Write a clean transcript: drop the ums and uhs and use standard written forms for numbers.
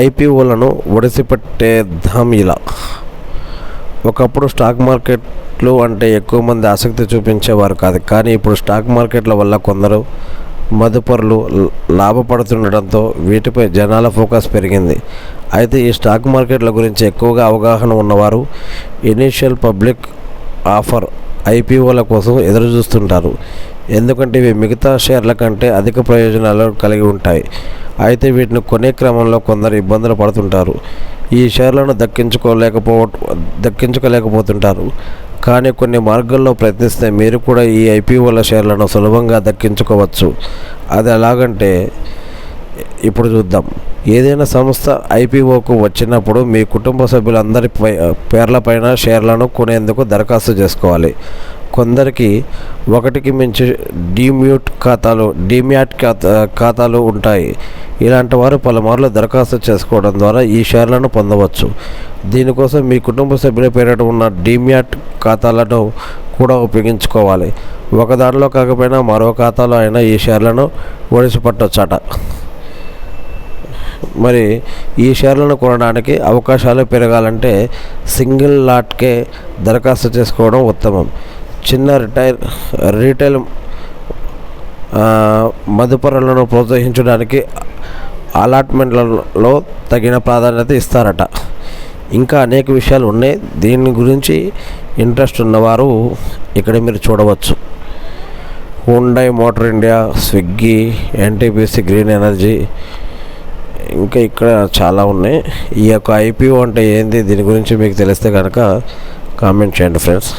ఐపీఓలను ఒడిసిపట్టేద్దాం ఇలా. ఒకప్పుడు స్టాక్ మార్కెట్లు అంటే ఎక్కువ మంది ఆసక్తి చూపించేవారు కాదు, కానీ ఇప్పుడు స్టాక్ మార్కెట్ల వల్ల కొందరు మదుపరులు లాభపడుతుండటంతో వీటిపై జనాల ఫోకస్ పెరిగింది. అయితే ఈ స్టాక్ మార్కెట్ల గురించి ఎక్కువగా అవగాహన ఉన్నవారు ఇనీషియల్ పబ్లిక్ ఆఫర్ ఐపీఓల కోసం ఎదురు చూస్తుంటారు. ఎందుకంటే ఇవి మిగతా షేర్ల కంటే అధిక ప్రయోజనాలు కలిగి ఉంటాయి. అయితే వీటిని కొనే క్రమంలో కొందరు ఇబ్బందులు పడుతుంటారు. ఈ షేర్లను దక్కించుకోలేకపోతుంటారు. కానీ కొన్ని మార్గాల్లో ప్రయత్నిస్తే మీరు కూడా ఈ ఐపీఓల షేర్లను సులభంగా దక్కించుకోవచ్చు. అది ఎలాగంటే ఇప్పుడు చూద్దాం. ఏదైనా సంస్థ ఐపీఓకు వచ్చినప్పుడు మీ కుటుంబ సభ్యులందరి పేర్లపైన షేర్లను కొనేందుకు దరఖాస్తు చేసుకోవాలి. కొందరికి ఒకటికి మించి డీమ్యాట్ ఖాతాలు ఉంటాయి. ఇలాంటి వారు పలుమార్లు దరఖాస్తు చేసుకోవడం ద్వారా ఈ షేర్లను పొందవచ్చు. దీనికోసం మీ కుటుంబ సభ్యుల పేరిట ఉన్న డీమ్యాట్ ఖాతాలను కూడా ఉపయోగించుకోవాలి. ఒకదానిలో కాకపోయినా మరో ఖాతాలో అయినా ఈ షేర్లను ఒడిసిపట్టొచ్చట. మరి ఈ షేర్లను కొనడానికి అవకాశాలు పెరగాలంటే సింగిల్ లాట్కే దరఖాస్తు చేసుకోవడం ఉత్తమం. చిన్న రీటైల్ మదుపరులను ప్రోత్సహించడానికి అలాట్మెంట్లలో తగిన ప్రాధాన్యత ఇస్తారట. ఇంకా అనేక విషయాలు ఉన్నాయి. దీని గురించి ఇంట్రెస్ట్ ఉన్నవారు ఇక్కడ మీరు చూడవచ్చు. Hyundai motor India, Swiggy, NTPC green energy, ఇంకా ఇక్కడ చాలా ఉన్నాయి. ఈ యొక్క ఐపీఓ అంటే ఏంది, దీని గురించి మీకు తెలిస్తే కనుక కామెంట్ చేయండి ఫ్రెండ్స్.